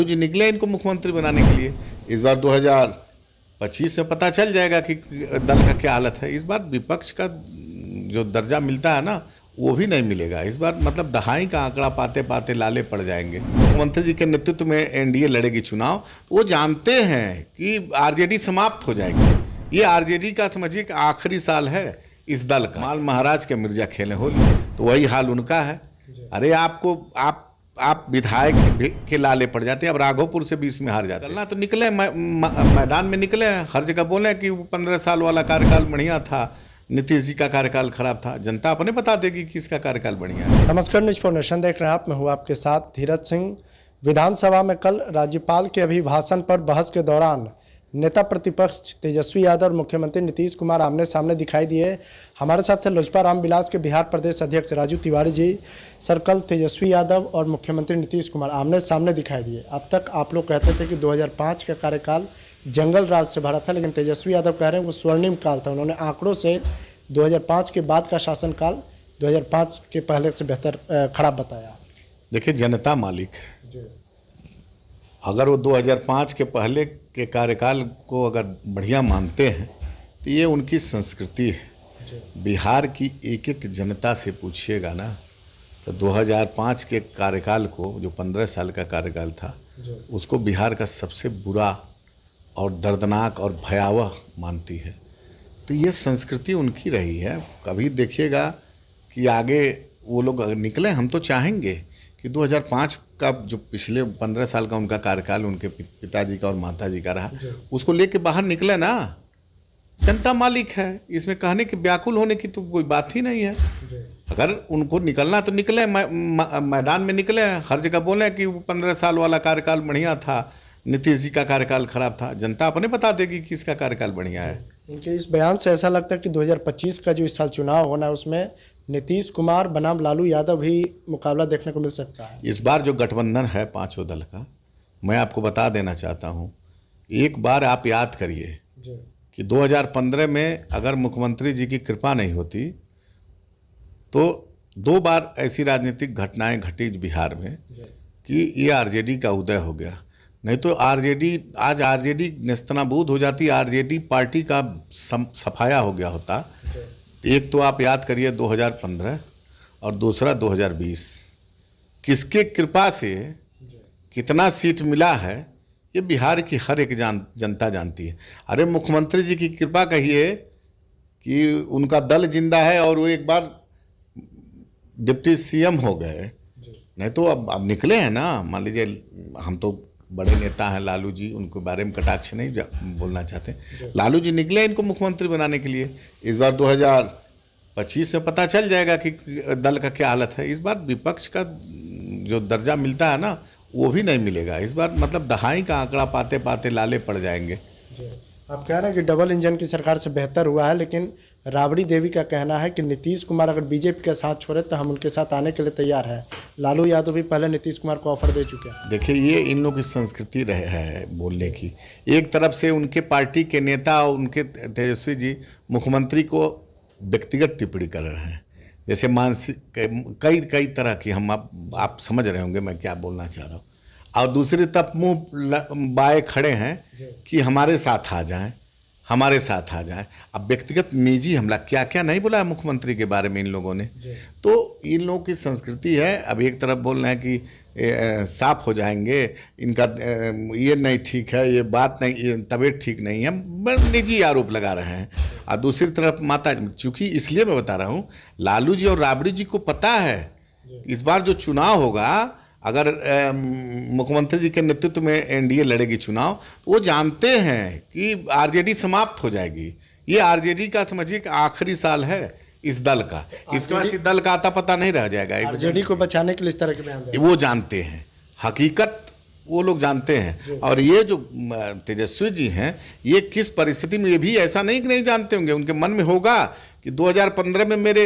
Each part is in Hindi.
जी निकले इनको मुख्यमंत्री बनाने के लिए। इस बार 2025 में पता चल जाएगा कि दल का क्या हालत है। इस बार विपक्ष का जो दर्जा मिलता है ना, वो भी नहीं मिलेगा। इस बार मतलब दहाई का आंकड़ा पाते पाते लाले पड़ जाएंगे। मुख्यमंत्री जी के नेतृत्व में एनडीए लड़ेगी चुनाव, तो वो जानते हैं कि आरजेडी समाप्त हो जाएगी। ये आरजेडी का समझिए कि आखिरी साल है इस दल का। माल महाराज के मिर्जा खेले होली, तो वही हाल उनका है। अरे आप विधायक के लाले पड़ जाते हैं। अब राघोपुर से 20 में हार जाते हैं। तो निकले मैदान में निकले, हर जगह बोले कि 15 साल वाला कार्यकाल बढ़िया था, नीतीश जी का कार्यकाल खराब था। जनता अपने बता देगी कि किसका कार्यकाल बढ़िया है। नमस्कार, न्यूज़ फॉर नेशन देख रहे हैं आप। मैं हूं आपके साथ धीरज सिंह। विधानसभा में कल राज्यपाल के अभिभाषण पर बहस के दौरान नेता प्रतिपक्ष तेजस्वी यादव और मुख्यमंत्री नीतीश कुमार आमने सामने दिखाई दिए। हमारे साथ थे लोजपा रामविलास के बिहार प्रदेश अध्यक्ष राजू तिवारी जी। सर, कल तेजस्वी यादव और मुख्यमंत्री नीतीश कुमार आमने सामने दिखाई दिए। अब तक आप लोग कहते थे कि 2005 का कार्यकाल जंगल राज से भरा था, लेकिन तेजस्वी यादव कह रहे हैं वो स्वर्णिम काल था। उन्होंने आंकड़ों से 2005 के बाद का शासनकाल 2005 के पहले से बेहतर खराब बताया। देखिए, जनता मालिक है। अगर वो 2005 के पहले के कार्यकाल को अगर बढ़िया मानते हैं तो ये उनकी संस्कृति है। बिहार की एक एक जनता से पूछिएगा ना, तो 2005 के कार्यकाल को, जो 15 साल का कार्यकाल था, उसको बिहार का सबसे बुरा और दर्दनाक और भयावह मानती है। तो ये संस्कृति उनकी रही है। कभी देखिएगा कि आगे वो लोग अगर निकले, हम तो चाहेंगे कि 2005 का जो पिछले 15 साल का उनका कार्यकाल उनके पिताजी का और माताजी का रहा, उसको लेके बाहर निकले ना। जनता मालिक है, इसमें कहने के व्याकुल होने की तो कोई बात ही नहीं है। अगर उनको निकलना तो निकले, मैदान में निकले, हर जगह बोले कि 15 साल वाला कार्यकाल बढ़िया था, नीतीश जी का कार्यकाल खराब था। जनता अपने बता देगी कि किसका कार्यकाल बढ़िया है। उनके इस बयान से ऐसा लगता है कि 2025 का जो इस साल चुनाव होना है उसमें नीतीश कुमार बनाम लालू यादव भी मुकाबला देखने को मिल सकता है। इस बार जो गठबंधन है पांचों दल का, मैं आपको बता देना चाहता हूं, एक बार आप याद करिए कि 2015 में अगर मुख्यमंत्री जी की कृपा नहीं होती तो 2 बार ऐसी राजनीतिक घटनाएं घटी बिहार में कि ये आरजेडी का उदय हो गया। नहीं तो आज आरजेडी नेस्तनाबूद हो जाती, आरजेडी पार्टी का सफाया हो गया होता। एक तो आप याद करिए 2015 और दूसरा 2020, किसके कृपा से कितना सीट मिला है ये बिहार की हर एक जनता जानती है। अरे मुख्यमंत्री जी की कृपा कहिए कि उनका दल जिंदा है और वो एक बार डिप्टी सीएम हो गए। नहीं तो अब निकले हैं ना। मान लीजिए, हम तो बड़े नेता हैं लालू जी, उनके बारे में कटाक्ष नहीं बोलना चाहते। लालू जी निकले इनको मुख्यमंत्री बनाने के लिए। इस बार 2025 में पता चल जाएगा कि दल का क्या हालत है। इस बार विपक्ष का जो दर्जा मिलता है ना, वो भी नहीं मिलेगा। इस बार मतलब दहाई का आंकड़ा पाते पाते लाले पड़ जाएंगे। आप कह रहे हैं कि डबल इंजन की सरकार से बेहतर हुआ है, लेकिन राबड़ी देवी का कहना है कि नीतीश कुमार अगर बीजेपी का साथ छोड़े तो हम उनके साथ आने के लिए तैयार है। लालू यादव भी पहले नीतीश कुमार को ऑफर दे चुके हैं। देखिए, ये इन लोगों की संस्कृति रहे है बोलने की। एक तरफ से उनके पार्टी के नेता और उनके तेजस्वी जी मुख्यमंत्री को व्यक्तिगत टिप्पणी कर रहे हैं, जैसे मानसिक कई तरह की। आप समझ रहे होंगे मैं क्या बोलना चाह रहा हूँ। और दूसरी तरफ मुँह बाए खड़े हैं कि हमारे साथ आ जाएं, हमारे साथ आ जाएं। अब व्यक्तिगत निजी हमला क्या क्या नहीं बोला है मुख्यमंत्री के बारे में इन लोगों ने। तो इन लोगों की संस्कृति है। अब एक तरफ बोल रहे हैं कि साफ हो जाएंगे, इनका ये नहीं ठीक है, ये बात नहीं, ये तबीयत ठीक नहीं है, निजी आरोप लगा रहे हैं। और दूसरी तरफ माता, चूँकि इसलिए मैं बता रहा हूँ, लालू जी और राबड़ी जी को पता है इस बार जो चुनाव होगा, अगर मुख्यमंत्री जी के नेतृत्व में एनडीए लड़ेगी चुनाव, तो वो जानते हैं कि आरजेडी समाप्त हो जाएगी। ये आरजेडी का समझिए कि आखिरी साल है इस दल का। इसके बाद इस दल का आता पता नहीं रह जाएगा। आरजेडी को बचाने के लिए इस तरह के बयान वो जानते हैं, हकीकत वो लोग जानते हैं। और ये जो तेजस्वी जी हैं, ये किस परिस्थिति में, ये भी ऐसा नहीं कि नहीं जानते होंगे। उनके मन में होगा कि 2015 में मेरे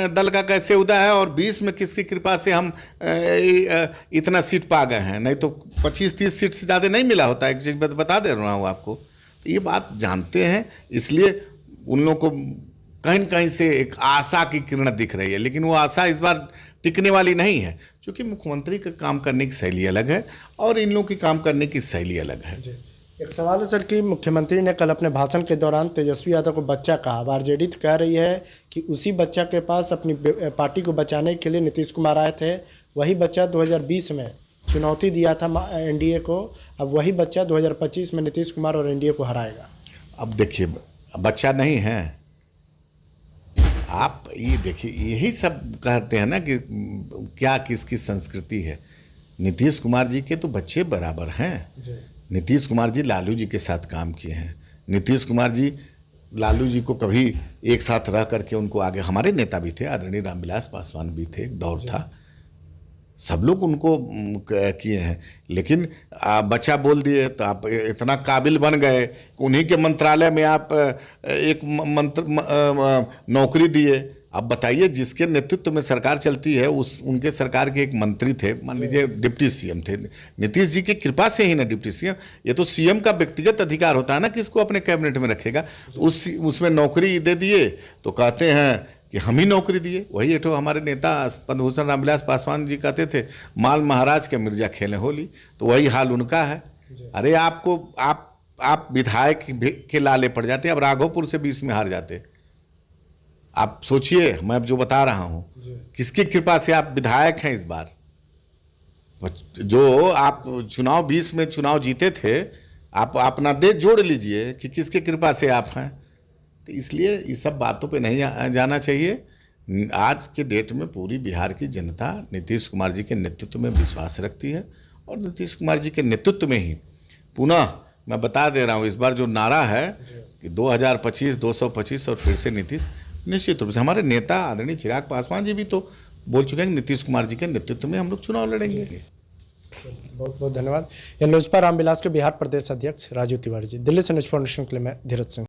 दल का कैसे उदय है और 20 में किसकी कृपा से हम इतना सीट पा गए हैं। नहीं तो 25-30 सीट से ज़्यादा नहीं मिला होता। एक चीज़ बता दे रहा हूँ आपको, तो ये बात जानते हैं। इसलिए उन लोगों को कहीं न कहीं से एक आशा की किरण दिख रही है, लेकिन वो आशा इस बार टिकने वाली नहीं है, क्योंकि मुख्यमंत्री का काम करने की शैली अलग है और इन लोगों की काम करने की शैली अलग है। एक सवाल है सर कि मुख्यमंत्री ने कल अपने भाषण के दौरान तेजस्वी यादव को बच्चा कहा। अब आरजेडी कह रही है कि उसी बच्चा के पास अपनी पार्टी को बचाने के लिए नीतीश कुमार आए थे, वही बच्चा 2020 में चुनौती दिया था एनडीए को, अब वही बच्चा 2025 में नीतीश कुमार और एनडीए को हराएगा। अब देखिए, बच्चा नहीं है, आप ये देखिए, यही सब कहते हैं ना कि क्या किसकी संस्कृति है। नीतीश कुमार जी के तो बच्चे बराबर हैं। नीतीश कुमार जी लालू जी के साथ काम किए हैं। नीतीश कुमार जी लालू जी को कभी एक साथ रह करके उनको आगे, हमारे नेता भी थे, आदरणीय रामविलास पासवान भी थे, एक दौर था, सब लोग उनको किए हैं। लेकिन बच्चा बोल दिए तो आप इतना काबिल बन गए, उन्हीं के मंत्रालय में आप एक नौकरी दिए। अब बताइए, जिसके नेतृत्व में सरकार चलती है उनके सरकार के एक मंत्री थे, मान लीजिए डिप्टी सीएम थे, नीतीश जी की कृपा से ही ना डिप्टी सीएम, ये तो सीएम का व्यक्तिगत अधिकार होता है ना कि इसको अपने कैबिनेट में रखेगा। तो उसमें नौकरी दे दिए तो कहते हैं कि हम ही नौकरी दिए। वही एक हमारे नेता पद्मभूषण रामविलास पासवान जी कहते थे, माल महाराज के मिर्जा खेले होली, तो वही हाल उनका है। अरे आपको आप विधायक के लाले पड़ जाते, अब राघोपुर से 20 में हार जाते। आप सोचिए, मैं अब जो बता रहा हूँ, किसकी कृपा से आप विधायक हैं इस बार। जो आप चुनाव 20 में चुनाव जीते थे, आप अपना देश जोड़ लीजिए कि किसकी कृपा से आप हैं। तो इसलिए इस सब बातों पे नहीं जाना चाहिए। आज के डेट में पूरी बिहार की जनता नीतीश कुमार जी के नेतृत्व में विश्वास रखती है और नीतीश कुमार जी के नेतृत्व में ही पुनः मैं बता दे रहा हूँ, इस बार जो नारा है कि 2025 225 और फिर से नीतीश, निश्चित रूप से हमारे नेता आदरणीय चिराग पासवान जी भी तो बोल चुके हैं कि नीतीश कुमार जी के नेतृत्व में हम लोग चुनाव लड़ेंगे। बहुत बहुत धन्यवाद। ये लोजपा रामविलास के बिहार प्रदेश अध्यक्ष राजू तिवारी जी। दिल्ली से न्यूज़ फाउंडेशन के लिए मैं धीरज सिंह।